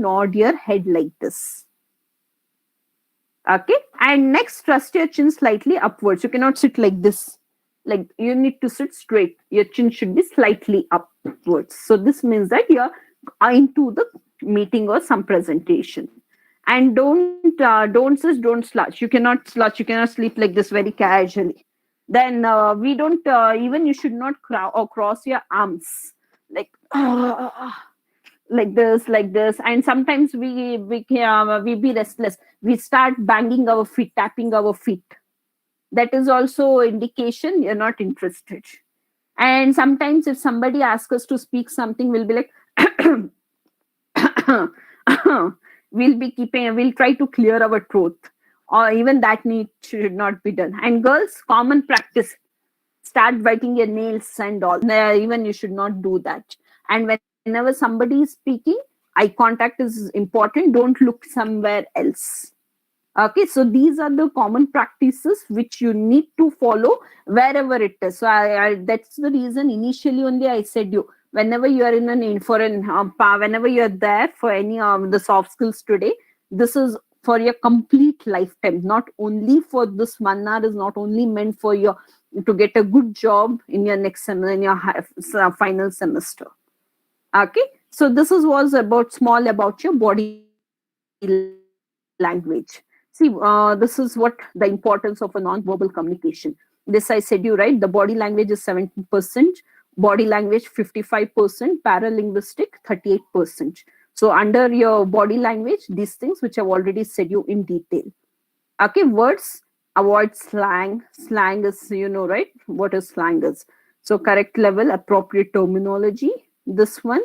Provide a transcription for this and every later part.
nod your head like this. Okay, and next, thrust your chin slightly upwards. You cannot sit like this. Like, you need to sit straight. Your chin should be slightly upwards. So this means that you're into the meeting or some presentation. And don't sit, don't slouch. You cannot slouch. You cannot sleep like this very casually. Then we don't even, you should not or cross your arms like like this. And sometimes we be restless. We start banging our feet, tapping our feet. That is also indication you're not interested. And sometimes if somebody asks us to speak something, we'll be like we'll try to clear our throat, or even that need should not be done. And girls, common practice, start biting your nails and all. Even you should not do that. And whenever somebody is speaking, eye contact is important. Don't look somewhere else. Okay, so these are the common practices which you need to follow wherever it is. So that's the reason initially only I said you, whenever you are whenever you are there for any the soft skills today, this is for your complete lifetime. Not only for this 1 hour, is not only meant for your to get a good job in your next semester, in your final semester. Okay, so this was about your body language. See, this is what the importance of a non-verbal communication. This I said you, right? The body language is 70%, body language 55%, paralinguistic 38%. So under your body language, these things which I've already said you in detail. Okay, words, avoid slang. Slang is, right? What is slang is. So correct level, appropriate terminology. This one,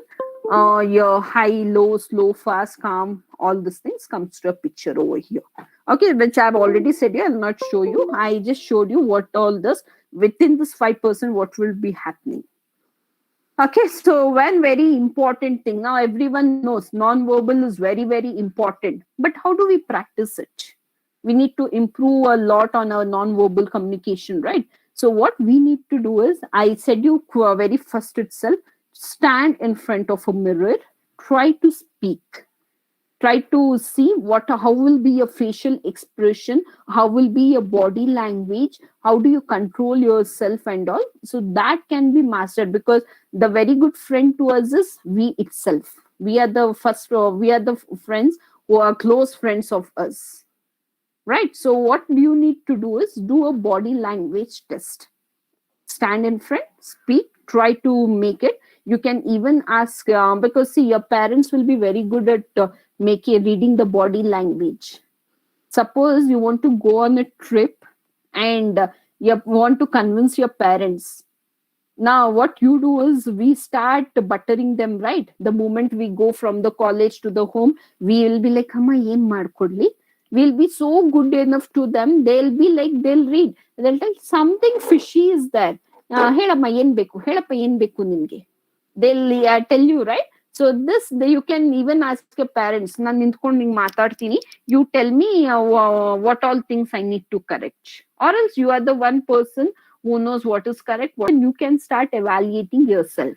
your high, low, slow, fast, calm, all these things comes to a picture over here. Okay, which I've already said you, I'll not show you. I just showed you what all this, within this 5%, what will be happening. Okay, so one very important thing. Now everyone knows non-verbal is very, very important. But how do we practice it? We need to improve a lot on our non-verbal communication, right? So what we need to do is, I said you very first itself, stand in front of a mirror, try to speak. Try to see how will be your facial expression, how will be your body language, how do you control yourself and all. So that can be mastered, because the very good friend to us is we itself. We are the friends who are close friends of us, right? So what you need to do is do a body language test. Stand in front, speak, try to make it. You can even ask, because see, your parents will be very good at reading the body language. Suppose you want to go on a trip and you want to convince your parents. Now what you do is, we start buttering them, right? The moment we go from the college to the home, we will be like, amma em madkodli. We'll be so good enough to them. They'll be like, they'll read, they'll tell something fishy is there. Helama yen beku, helapa yen beku nimge. They'll tell you, right? So you can even ask your parents, you tell me what all things I need to correct. Or else you are the one person who knows what is correct, and you can start evaluating yourself.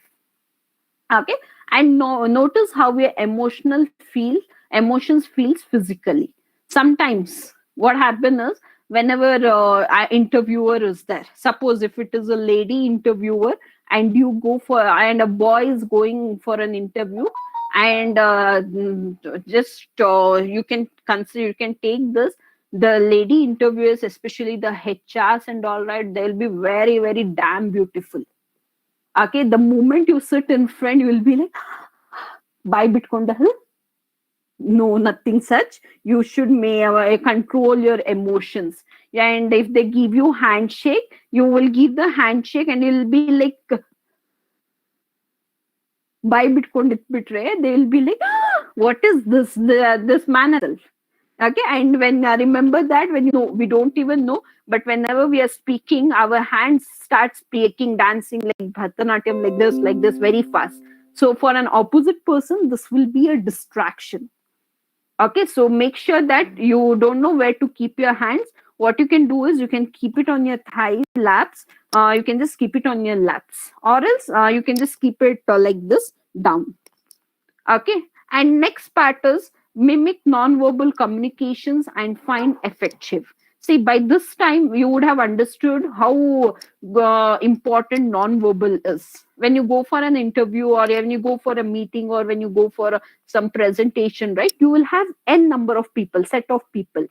Okay, and notice how your emotions feels physically. Sometimes what happens is, whenever an interviewer is there, suppose if it is a lady interviewer, and a boy is going for an interview, and you can consider, you can take this, the lady interviewers, especially the HRs and all, right, they'll be very, very damn beautiful. Okay, the moment you sit in front, you will be like, bye bitkonda. No, nothing such. You should control your emotions. And if they give you handshake, you will give the handshake, and you'll be like, bye bitkonda betray. They will be like, what is this? This man itself. Okay, and when remember that, when we don't even know, but whenever we are speaking, our hands start speaking, dancing like Bharatanatyam, like this, very fast. So for an opposite person, this will be a distraction. Okay, so make sure that you don't know where to keep your hands. What you can do is, you can keep it on your thighs, laps. You can just keep it on your laps, or else you can just keep it like this, down. Okay, And next part is mimic non-verbal communications and find effective. See, by this time, you would have understood how important non-verbal is. When you go for an interview, or when you go for a meeting, or when you go for some presentation, right? You will have n number of people, set of people.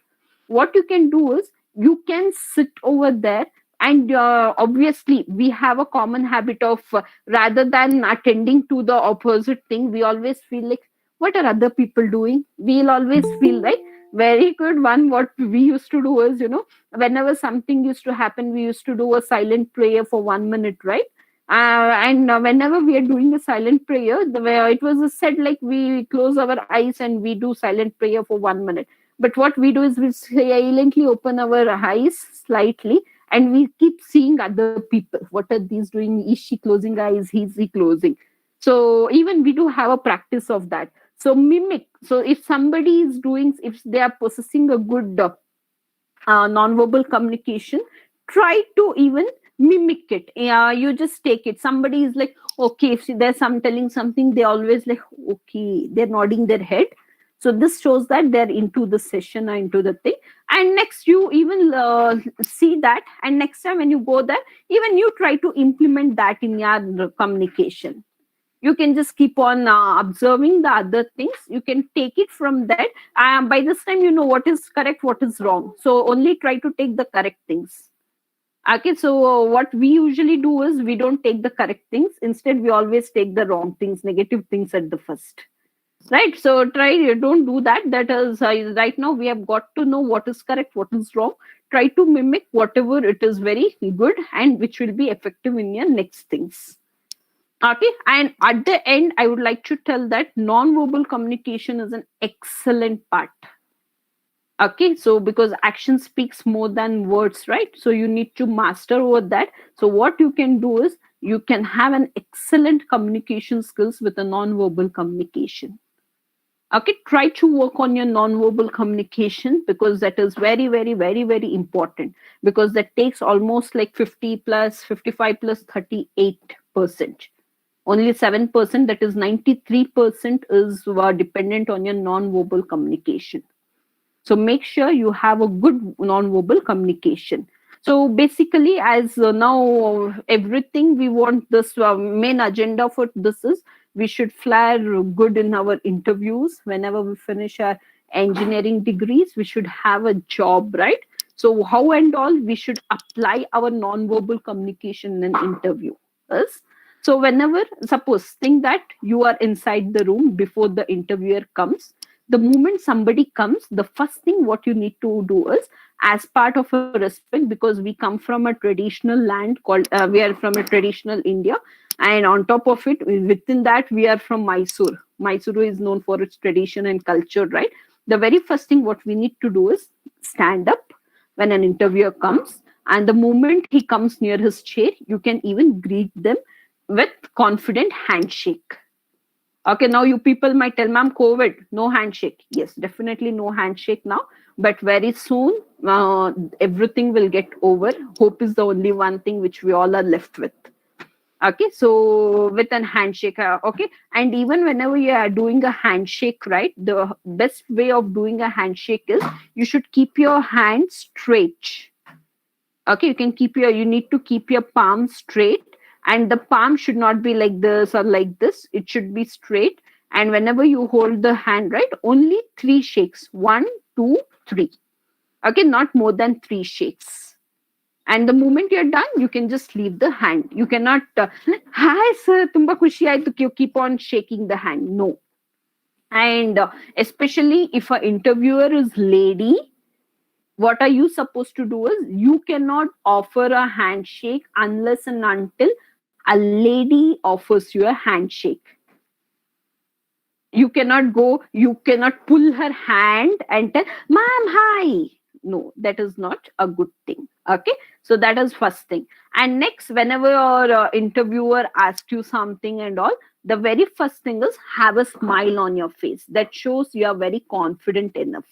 What you can do is you can sit over there, and obviously we have a common habit of rather than attending to the opposite thing, we always feel like, what are other people doing? We'll always feel like, very good one. What we used to do is, whenever something used to happen, we used to do a silent prayer for 1 minute, right? And whenever we are doing a silent prayer, the way it was said, like, we close our eyes and we do silent prayer for 1 minute. But what we do is we silently open our eyes slightly, and we keep seeing other people. What are these doing? Is she closing eyes? Is he closing? So even we do have a practice of that. So mimic. So if somebody is doing, if they are possessing a good non-verbal communication, try to even mimic it. Yeah, you just take it. Somebody is like, okay, if there's some telling something, they always like, okay, they're nodding their head. So this shows that they're into the session or into the thing. And next, you even see that, and next time when you go there, even you try to implement that in your communication. You can just keep on observing the other things. You can take it from that. By this time, you know what is correct, what is wrong. So only try to take the correct things. Okay, so what we usually do is we don't take the correct things. Instead, we always take the wrong things, negative things at the first. Right? So try, don't do that. That is, right now we have got to know what is correct, what is wrong. Try to mimic whatever it is very good and which will be effective in your next things. Okay, and at the end, I would like to tell that non-verbal communication is an excellent part. Okay, so because action speaks more than words, right? So you need to master over that. So what you can do is you can have an excellent communication skills with a non-verbal communication. Okay, try to work on your non-verbal communication, because that is very, very, very, very important, because that takes almost like 50 plus 55 plus 38%. Only 7%, that is 93%, is dependent on your non-verbal communication. So make sure you have a good non-verbal communication. So basically, as now everything we want, this main agenda for this is we should flare good in our interviews. Whenever we finish our engineering degrees, we should have a job, right? So how and all we should apply our non-verbal communication in an interview is, so whenever, suppose, think that you are inside the room before the interviewer comes. The moment somebody comes, the first thing what you need to do is, as part of a respect, because we come from a traditional land called, we are from a traditional India, and on top of it, within that, we are from Mysore. Mysore is known for its tradition and culture, right? The very first thing what we need to do is stand up when an interviewer comes, and the moment he comes near his chair, you can even greet them with confident handshake. Okay, now you people might tell, ma'am, COVID, no handshake. Yes, definitely no handshake now. But very soon, everything will get over. Hope is the only one thing which we all are left with. Okay, so with an handshake, okay. And even whenever you are doing a handshake, right, the best way of doing a handshake is you should keep your hand straight. Okay, you need to keep your palm straight, and the palm should not be like this or like this. It should be straight. And whenever you hold the hand, right, only 3 shakes. 1, 2, 3. Okay, not more than 3 shakes. And the moment you're done, you can just leave the hand. You cannot, hi sir, tumba khushi aayitu, you keep on shaking the hand. No. And especially if an interviewer is lady, what are you supposed to do is, you cannot offer a handshake unless and until a lady offers you a handshake. You cannot pull her hand and tell, ma'am, hi. No, that is not a good thing. Okay, so that is first thing. And next, whenever your interviewer asks you something and all, the very first thing is, have a smile on your face. That shows you are very confident enough.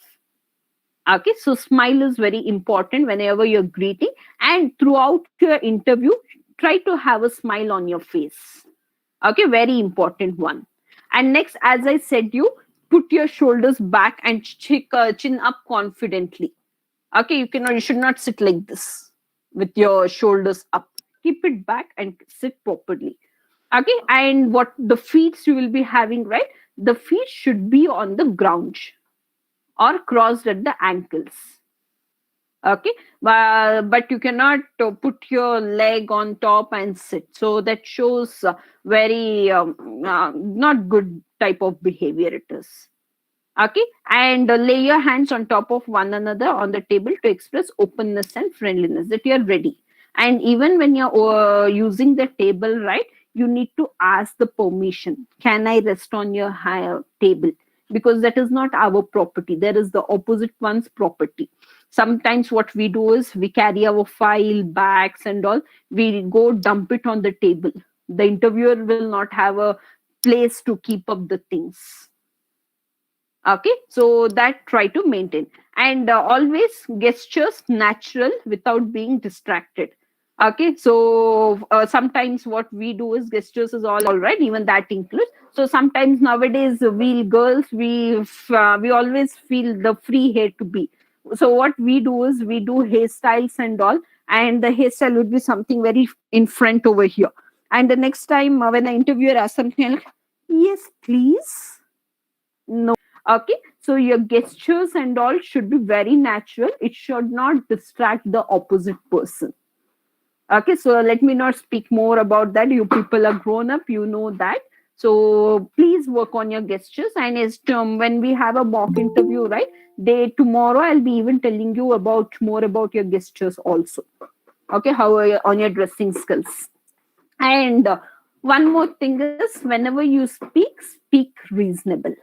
Okay, so smile is very important whenever you're greeting, and throughout your interview, try to have a smile on your face. Okay, very important one. And next, as I said, you put your shoulders back and chin up confidently. Okay, you should not sit like this with your shoulders up. Keep it back and sit properly. Okay, and what the feet you will be having, right? The feet should be on the ground or crossed at the ankles. Okay, but you cannot put your leg on top and sit, so that shows very not good type of behavior it is. Okay, and lay your hands on top of one another on the table to express openness and friendliness that you're ready. And even when you're using the table, right, you need to ask the permission. Can I rest on your higher table? Because that is not our property, there is the opposite one's property. Sometimes what we do is we carry our file bags and all, we go dump it on the table. The interviewer will not have a place to keep up the things. Okay, so that try to maintain. And always gestures natural without being distracted. Okay, so sometimes what we do is gestures is all right, even that includes. So sometimes nowadays we girls, we always feel the free hair to be. So what we do is we do hairstyles and all, and the hairstyle would be something very in front over here. And the next time when the interviewer asks something like, yes please, no. Okay, so your gestures and all should be very natural, it should not distract the opposite person. Okay, so let me not speak more about that, you people are grown up, you know that. So please work on your gestures. And as when we have a mock interview, right, they tomorrow I'll be even telling you about more about your gestures also. Okay, how are you on your dressing skills. And one more thing is, whenever you speak reasonable.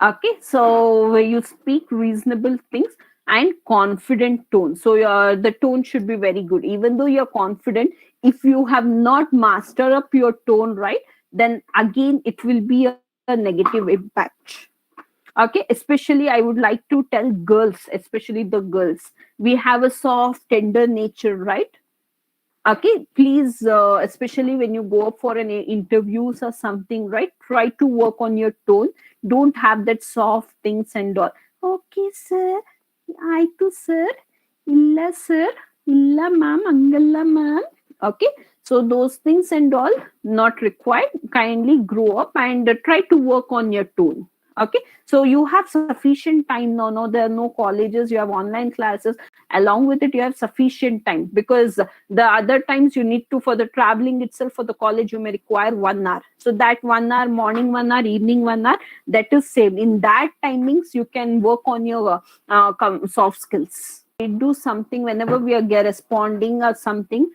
Okay, so you speak reasonable things and confident tone. So the tone should be very good. Even though you're confident, if you have not mastered up your tone right, then again it will be a negative impact. Okay, especially I would like to tell girls, especially the girls, we have a soft, tender nature, right? Okay, please, especially when you go up for an interviews or something, right, try to work on your tone. Don't have that soft things and all. Okay sir, ಆಯ್ತು sir, ಇಲ್ಲ sir, ಇಲ್ಲ ma'am, angalla ma'am. Okay, so those things and all not required. Kindly grow up and try to work on your tone. Okay, so you have sufficient time now. No, there are no colleges, you have online classes. Along with it, you have sufficient time, because the other times you need to, for the traveling itself for the college, you may require 1 hour. So that 1 hour, morning 1 hour, evening 1 hour, that is saved. In that timings you can work on your soft skills. We do something whenever we are responding or something,